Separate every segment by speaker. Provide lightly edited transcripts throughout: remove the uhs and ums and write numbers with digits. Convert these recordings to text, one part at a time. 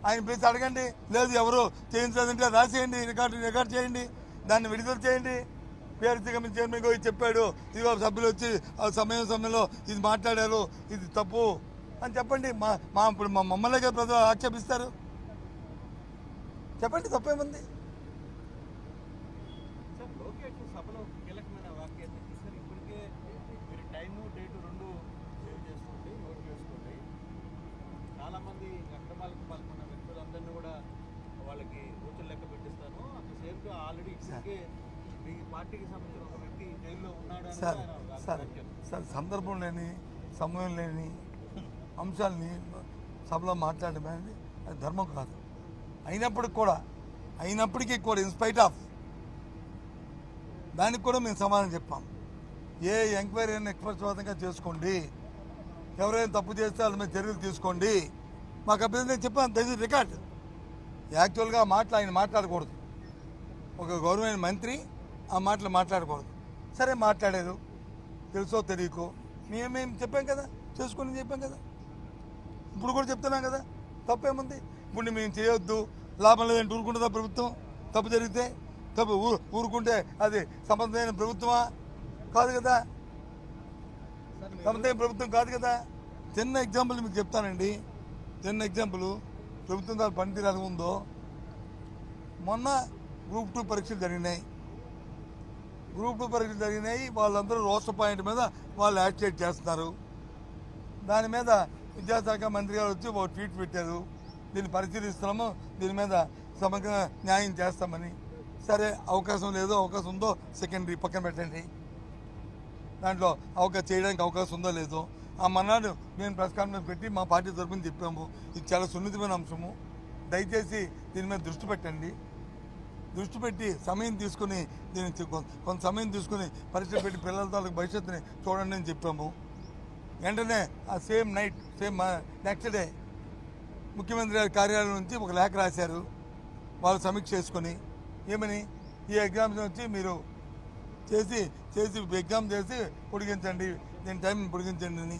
Speaker 1: ఆయన పిలిచి అడగండి. లేదు ఎవరు చేయించలేదంటే రాసేయండి, రికార్డ్ చేయండి, దాన్ని విడుదల చేయండి. పిఆర్సీ కమిటీ చైర్మన్ పోయి చెప్పాడు, ఇదిగో సభ్యులు వచ్చి సమయంలో ఇది మాట్లాడారు, ఇది తప్పు అని చెప్పండి. ఇప్పుడు మమ్మల్ని కదా ప్రజలు ఆక్షేపిస్తారు. చెప్పండి, తప్పేముంది?
Speaker 2: సభలో కీలకమైన వాక్యాన్ని సార్, ఇప్పటికే మీరు టైము డేటు రెండు సేవ్ చేసుకోండి, నోట్ చేసుకోండి. చాలామంది అక్రమాలకు పాల్గొన్న వ్యక్తులందరినీ కూడా వాళ్ళకి రోజులు లెక్క పెట్టిస్తాను. At the same time already ఇప్పటికే మీ పార్టీకి సంబంధించిన ఒక వ్యక్తి జైల్లో ఉన్నాడు అని
Speaker 1: సార్ సందర్భం లేని, సమయం లేని అంశాలని సభలో మాట్లాడడం అనేది అది ధర్మం కాదు. అయినప్పటికీ కూడా ఇన్స్పైట్ ఆఫ్ దానికి కూడా మేము సమాధానం చెప్పాం. ఏ ఎంక్వైరీ అయినా నిష్పక్షపాతంగా చేసుకోండి, ఎవరైనా తప్పు చేస్తే వాళ్ళ మీద చర్యలు తీసుకోండి. మాకు అభ్యర్థి చెప్పాను, దట్ ఈస్ రికార్డ్. యాక్చువల్గా ఆ మాటలు ఆయన మాట్లాడకూడదు, ఒక గౌరవమైన మంత్రి ఆ మాటలు మాట్లాడకూడదు. సరే మాట్లాడారు, తెలుసో తెలియకో మేము చెప్పాం కదా, చేసుకుని చెప్పాం కదా, ఇప్పుడు కూడా చెప్తున్నాం కదా, తప్పేముంది? ఇప్పుడు మేము చేయొద్దు, లాభం లేదంటే ఊరుకుంటుందా ప్రభుత్వం? తప్పు జరిగితే తప్పు ఊరుకుంటే అది సమర్థమైన ప్రభుత్వమా? కాదు కదా, సమర్థమైన ప్రభుత్వం కాదు కదా. చిన్న ఎగ్జాంపుల్ మీకు చెప్తానండి, చిన్న ఎగ్జాంపుల్ ప్రభుత్వం దాని పనితీరు ఎలా ఉందో. మొన్న గ్రూప్ 2 పరీక్షలు జరిగినాయి. వాళ్ళందరూ రోస్టర్ పాయింట్ మీద వాళ్ళు యాక్టివేట్ చేస్తున్నారు. దాని మీద విద్యాశాఖ మంత్రి గారు వచ్చి ఒక ట్వీట్ పెట్టారు, దీన్ని పరిశీలిస్తున్నాము, దీని మీద సమగ్ర న్యాయం చేస్తామని. సరే, అవకాశం లేదో అవకాశం ఉందో సెకండరీ పక్కన పెట్టండి. దాంట్లో చేయడానికి అవకాశం ఉందో లేదో ఆ మన్నాడు మేము ప్రెస్ కాన్ఫరెన్స్ పెట్టి మా పార్టీ తరఫున చెప్పాము, ఇది చాలా సున్నితమైన అంశము, దయచేసి దీని మీద దృష్టి పెట్టండి. దృష్టి పెట్టి సమయం తీసుకుని దీన్ని కొంత సమయం తీసుకుని పరీక్ష పెట్టి పిల్లల తాలూకు భవిష్యత్తుని చూడండి అని చెప్పాము. వెంటనే ఆ సేమ్ నైట్ నెక్స్ట్ డే ముఖ్యమంత్రి గారి కార్యాలయం నుంచి ఒక లేఖ రాశారు. వాళ్ళు సమీక్ష చేసుకొని ఏమని, ఈ ఎగ్జామ్స్ వచ్చి మీరు చేసి ఎగ్జామ్ చేసి పొడిగించండి, దీని టైం పొడిగించండి అని.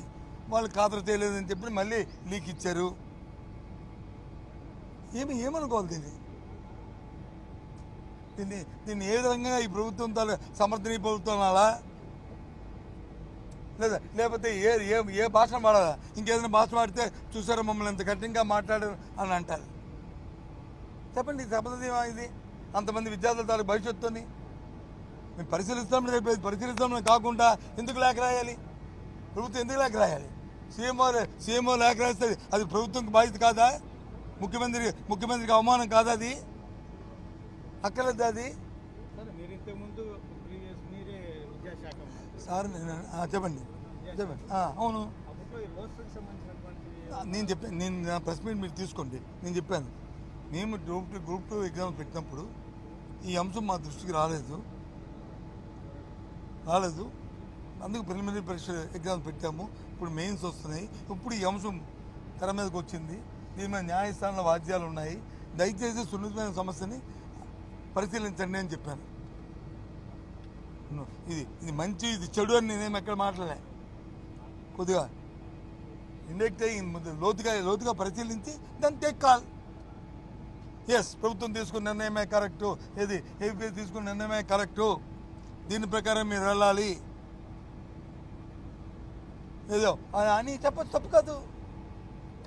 Speaker 1: వాళ్ళు ఖాతరు చేయలేదని చెప్పి మళ్ళీ లీక్ ఇచ్చారు. ఏమనుకోవాలి దీన్ని ఏ విధంగా ఈ ప్రభుత్వం సమర్థనీయ ప్రభుత్వం అలా లేకపోతే ఏ భాష వాడాలా? ఇంకేదైనా భాష వాడితే చూసారా మమ్మల్ని ఎంత కఠినంగా మాట్లాడారు అని అంటారు. చెప్పండి, సమర్థనీయమా ఇది? అంతమంది విద్యార్థుల తాలూకు భవిష్యత్తుని మేము పరిశీలిస్తామని కాకుండా ఎందుకు లేఖ రాయాలి? ప్రభుత్వం ఎందుకు లేఖ రాయాలి? సీఎంఓ లేఖ రాస్తే అది ప్రభుత్వంకి బాధ్యత కాదా? ముఖ్యమంత్రికి అవమానం కాదా? అది అక్కర్లేదు. అది సార్ చెప్పండి. అవును, నేను నా ప్రెస్ మీట్ మీరు తీసుకోండి. నేను చెప్పాను, మేము గ్రూప్ 2 ఎగ్జామ్ పెట్టినప్పుడు ఈ అంశం మా దృష్టికి రాలేదు. అందుకు ప్రిలిమినరీ పరీక్ష ఎగ్జామ్ పెట్టాము. ఇప్పుడు మెయిన్స్ వస్తున్నాయి. ఇప్పుడు ఈ అంశం తెర మీదకి వచ్చింది. దీని మీద న్యాయస్థానంలో వాద్యాలు ఉన్నాయి. దయచేసి సున్నితమైన సమస్యని పరిశీలించండి అని చెప్పాను. ఇది మంచి, ఇది చెడు అని నేనేమి ఎక్కడ మాట్లాడలే. కొద్దిగా ఇండెక్ట్ అయ్యి లోతుగా పరిశీలించి దాన్ని టేక్ కాల్. ఎస్, ప్రభుత్వం తీసుకున్న నిర్ణయమే కరెక్టు, ఏపీ తీసుకున్న నిర్ణయమే కరెక్టు, దీని ప్రకారం మీరు వెళ్ళాలి ఏదో అని చెప్పచ్చు, తప్పు కాదు.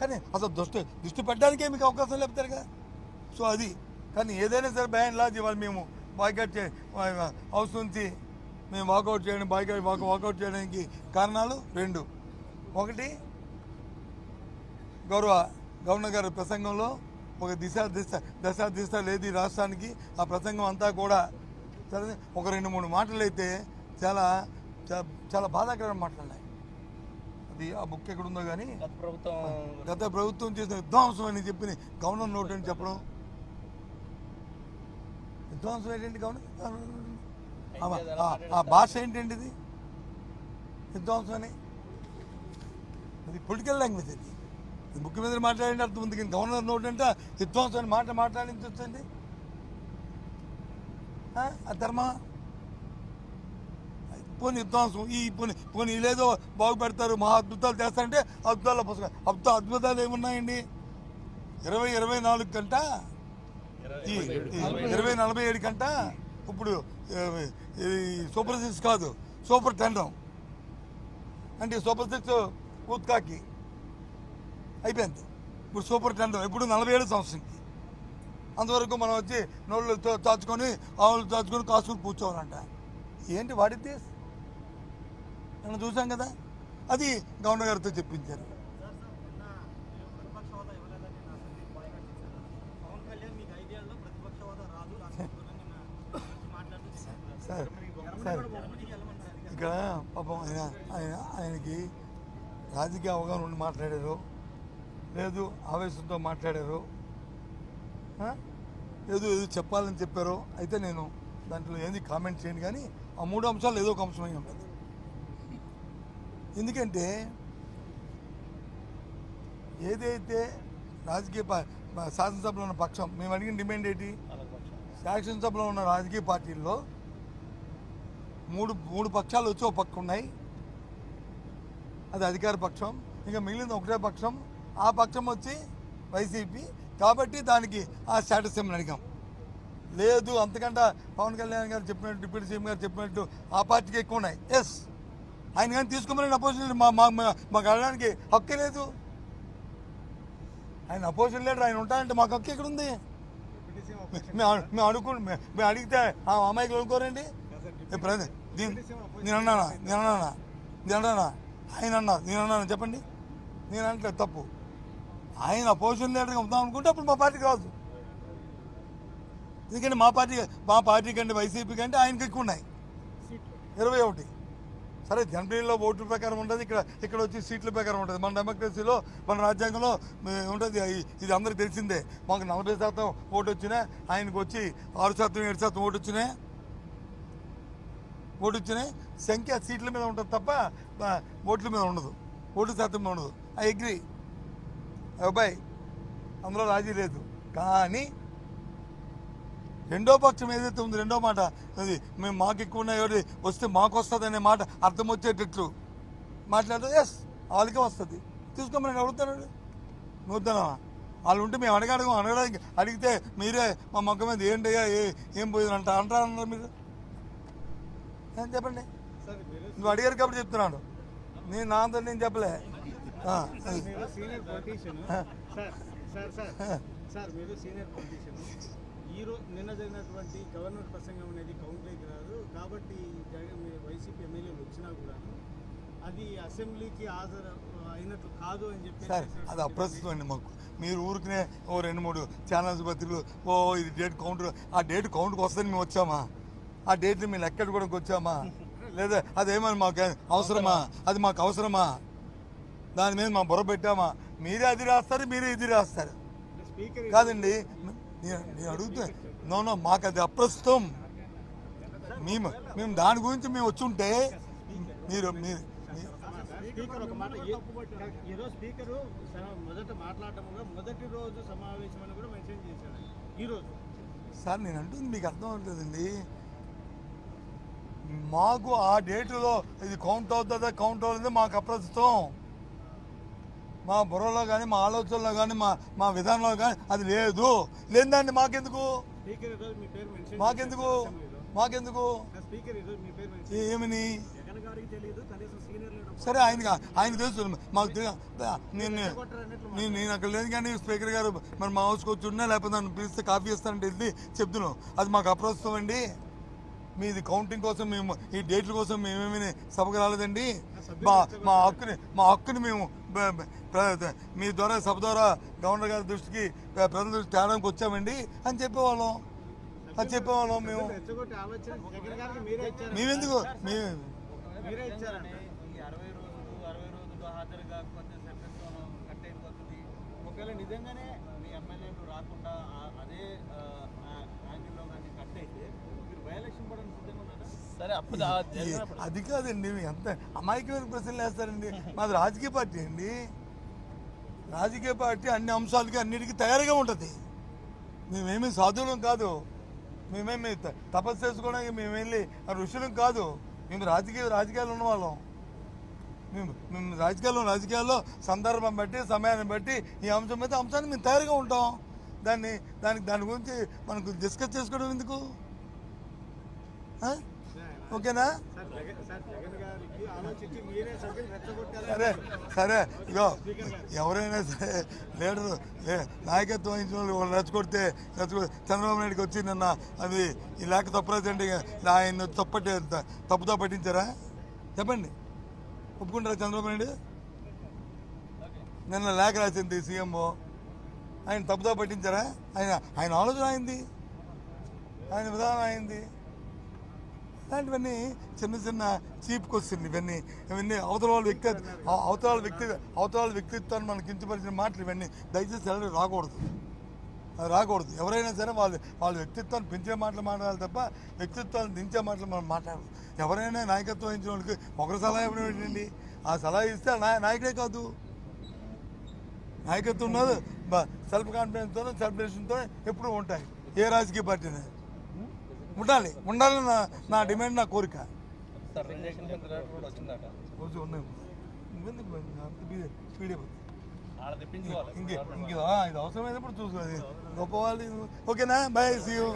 Speaker 1: కానీ అసలు దృష్టి పెట్టడానికే మీకు అవకాశం లేపుతారు కదా. సో అది, కానీ ఏదైనా సరే బై అండ్ లార్జ్ ఇవాళ మేము బాయ్కాట్ హౌస్ నుంచి మేము వాకౌట్ చేయడానికి కారణాలు 2. ఒకటి, గవర్నర్ గారి ప్రసంగంలో ఒక దశ లేదు ఈ రాష్ట్రానికి. ఆ ప్రసంగం అంతా కూడా సరే ఒక 2-3 మాటలు అయితే చాలా బాధాకరమైన మాట్లాడాయి. అది ఆ బుక్ ఎక్కడుందో కానీ గత ప్రభుత్వం చేసిన విధ్వంసం అని చెప్పి గవర్నర్ నోట్ అని చెప్పడం. విధ్వంసం ఏంటండి గవర్నర్? ఆ భాష ఏంటండి ఇది? విధ్వంసం అని అది పొలిటికల్ లాంగ్వేజ్. అది ముఖ్యమంత్రి మాట్లాడండి అర్థం ఉంది, కానీ గవర్నర్ నోట్ అంటే విధ్వంసం అని మాట్లాడించవచ్చండి. ఆ ధర్మ పోనీ విధ్వంసం పోనీ లేదో బాగుపెడతారు, మహా అద్భుతాలు చేస్తారంటే అద్భుతాలు ఏమున్నాయండి? 20-24 కంట ఈ 20-47 కంట ఇప్పుడు సూపర్ 6 కాదు, సూపర్ 10 అంటే సూపర్ 6 ఊత్కాకి అయిపోయింది. ఇప్పుడు సూపర్ 10 ఇప్పుడు 47 సంవత్సరంకి. అంతవరకు మనం వచ్చి నోళ్ళు చాచుకొని ఆవులు చాచుకొని కాసుకుని కూర్చోవాలంట. ఏంటి వాడితే మనం చూసాం కదా, అది గవర్నర్ గారితో చెప్పించారు. సార్ సార్ ఇక్కడ పాపం ఆయనకి రాజకీయ అవగాహన ఉండి మాట్లాడారు, లేదు ఆవేశంతో మాట్లాడారు, ఏదో చెప్పాలని చెప్పారు. అయితే నేను దాంట్లో ఏంది కామెంట్ చేయను, కానీ ఆ 3 అంశాలు ఏదో ఒక అంశమై ఉంటుంది. ఎందుకంటే ఏదైతే రాజకీయ శాసనసభలో ఉన్న పక్షం మేము అడిగిన డిమాండ్ ఏంటి, శాసనసభలో ఉన్న రాజకీయ పార్టీల్లో మూడు పక్షాలు వచ్చి ఒక పక్క ఉన్నాయి, అది అధికార పక్షం. ఇంకా మిగిలిన ఒకటే పక్షం, ఆ పక్షం వచ్చి వైసీపీ. కాబట్టి దానికి ఆ స్టేటస్ ఏమని అడిగాం. లేదు అంతకంటే పవన్ కళ్యాణ్ గారు చెప్పినట్టు, డిప్యూటీ సీఎం గారు చెప్పినట్టు ఆ పార్టీకి ఎక్కువ ఉన్నాయి. ఎస్, ఆయన కానీ తీసుకోమని అపోజిషన్ మాకు అడగడానికి హక్కే లేదు. ఆయన అపోజిషన్ లీడర్, ఆయన ఉంటానంటే మాకు హక్కు ఎక్కడ ఉంది? మేము అడిగితే ఆ అమ్మాయికి అనుకోరండి. నేను అన్నానా ఆయన అన్నారు, నేను అన్నాను చెప్పండి. నేను అంటే తప్పు. ఆయన అపోజిషన్ లీడర్గా ఉందాం అనుకుంటే అప్పుడు మా పార్టీకి రాదు. ఎందుకంటే మా పార్టీ కంటే వైసీపీ కంటే ఆయనకి ఎక్కువ ఉన్నాయి, 21. సరే, జనవరిలో ఓట్ల ప్రకారం ఉంటుంది, ఇక్కడ వచ్చి సీట్ల ప్రకారం ఉంటుంది. మన డెమోక్రసీలో, మన రాజ్యాంగంలో ఉంటుంది. ఇది అందరికీ తెలిసిందే. మాకు 40% ఓటు వచ్చినా, ఆయనకు వచ్చి 6%, 7% ఓటు వచ్చినాయి. సంఖ్య సీట్ల మీద ఉంటుంది తప్ప ఓట్ల మీద ఉండదు, ఓటు శాతం మీద ఉండదు. ఐ అగ్రీ అబ్బాయి, అందులో రాజీ లేదు. కానీ రెండో పక్షం ఏదైతే ఉంది, రెండో మాట అది మేము మాకు ఎక్కువ ఉన్నాయి వస్తే మాకు వస్తుంది అనే మాట అర్థం వచ్చేటట్లు మాట్లాడితే ఎస్ వాళ్ళకే వస్తుంది, తీసుకోమని అడుగుతాడు. నువ్వుతానా వాళ్ళు ఉంటే మేము అడగడానికి అడిగితే మీరే మా మొక్క మీద ఏంటయ్యా ఏం పోయిందంట అంటారన్నారు మీరు. ఏం చెప్పండి, నువ్వు అడిగారు కాబట్టి చెప్తున్నాడు. నేను నా అంతా నేను చెప్పలే.
Speaker 2: నిన్న జరిగినటువంటి గవర్నర్ ప్రసంగం అనేది కౌంటర్కి రాదు కాబట్టి వైసీపీ ఎమ్మెల్యేలు వచ్చినా కూడా అది అసెంబ్లీకి హాజరు అయినట్లు కాదు అని చెప్పి
Speaker 1: సార్ అది అప్రస్తుతం అండి. మాకు మీరు ఊరికనే 2-3 ఛానల్స్ పత్రికలు ఇది డేట్ కౌంటర్, ఆ డేట్ కౌంట్కి వస్తుందని మేము వచ్చామా? ఆ డేట్ని మేము ఎక్కడ కూడా వచ్చామా? లేదా అదేమని మాకు అవసరమా? అది మాకు అవసరమా? దాని మీద మా బుర్ర పెట్టామా? మీరే అది రాస్తారు, మీరే ఇది రాస్తారు. కాదండి, నేను అడుగుతా. నో మాకు అది అప్రస్తుతం. మేము దాని గురించి మేము వచ్చి ఉంటే మీరు
Speaker 2: స్పీకర్ ఒక మాట, ఈరోజు స్పీకరు మొదట మాట్లాడటంలో మొదటి రోజు సమావేశం అని కూడా మెన్షన్ చేశారు ఈరోజు.
Speaker 1: సార్ నేను అంటుంది మీకు అర్థం అవుతుందండి. మాకు ఆ డేటులో ఇది కౌంట్ అవుతుందా కౌంట్ అవుతుందో మాకు అప్రస్తుతం. మా బుర్రలో కానీ, మా ఆలోచనలో కానీ, మా విధానంలో కానీ అది లేదు. లేదండి మాకెందుకు ఏమని? సరే ఆయన తెలుసు మాకు. నేను అక్కడ లేదు కానీ స్పీకర్ గారు మరి మా హౌస్కి వచ్చి ఉన్నా, లేకపోతే నన్ను పిలిస్తే కాఫీ ఇస్తానంటే వెళ్ళి చెప్తున్నాం. అది మాకు అప్రస్తుతం అండి. మీది కౌంటింగ్ కోసం మేము ఈ డేట్ల కోసం మేమేమీ సభకు రాలేదండి. మా హక్కుని మేము మీ ద్వారా సభ ద్వారా గవర్నర్ గారి దృష్టికి, ప్రజల దృష్టి తేడానికి వచ్చామండి అని చెప్పేవాళ్ళం. మేమెందుకు
Speaker 2: నిజంగానే మీ ఎమ్మెల్యేలు రాకుండా అదే యాంగిల్లో కానీ కట్ అయితే మీరు బై-ఎలక్షన్ పడని సిద్ధంగా ఉన్నారా? సరే,
Speaker 1: అది కాదండి, ఎంత అమాయకమైన ప్రశ్నలు వేస్తారండి. మాది రాజకీయ పార్టీ అండి. రాజకీయ పార్టీ అన్ని అంశాలకి అన్నిటికీ తయారుగా ఉంటుంది. మేమేమీ సాధువులం కాదు, మేమేమి తపస్సు చేసుకోవడానికి మేము వెళ్ళి ఋషులం కాదు. మేము రాజకీయాలు ఉన్నవాళ్ళం. మేము రాజకీయాల్లో సందర్భం బట్టి సమయాన్ని బట్టి ఈ అంశాన్ని మేము తయారుగా ఉంటాం. దాని గురించి మనకు డిస్కస్ చేసుకోవడం ఎందుకు? ఓకేనా? సరే ఇగో ఎవరైనా సరే లీడరు నాయకత్వం వహించిన వాళ్ళు రెచ్చగొడితే చంద్రబాబు నాయుడుకి వచ్చి నిన్న అది ఈ లేఖ తప్పురాజండి ఆయన తప్పుతో పట్టించారా? చెప్పండి, ఒప్పుకుంటారా? చంద్రబాబు నాయుడు నిన్న లేఖ రాసింది సీఎంఓ, ఆయన తప్పుతో పట్టించారా? ఆయన ఆలోచన అయింది, ఆయన విధానం అయింది. ఇలాంటివన్నీ చిన్న చీప్ క్వశ్చన్ ఇవన్నీ అవతల వాళ్ళ వ్యక్తిత్వాన్ని మనకు కించపరిచిన మాటలు ఇవన్నీ దయచేసి ఎవరు రాకూడదు. ఎవరైనా సరే వాళ్ళ వ్యక్తిత్వాన్ని పెంచే మాటలు మాట్లాడాలి తప్ప వ్యక్తిత్వాన్ని దించే మాటలు మనం మాట్లాడదు. ఎవరైనా నాయకత్వం వహించిన వాళ్ళకి ఒకరు సలహా ఇవ్వడం ఏంటండి? ఆ సలహా ఇస్తే నాయకుడే కాదు, నాయకత్వం ఉన్నది సెల్ఫ్ కాన్ఫిడెన్స్తో సెలబ్రేషన్తో ఎప్పుడూ ఉంటాయి. ఏ రాజకీయ పార్టీనే ఉండాలని నా డిమాండ్, నా కోరిక. ఇది అవసరమైనప్పుడు చూసుకోవాలి. గొప్ప వాళ్ళు. ఓకేనా? Bye, see you.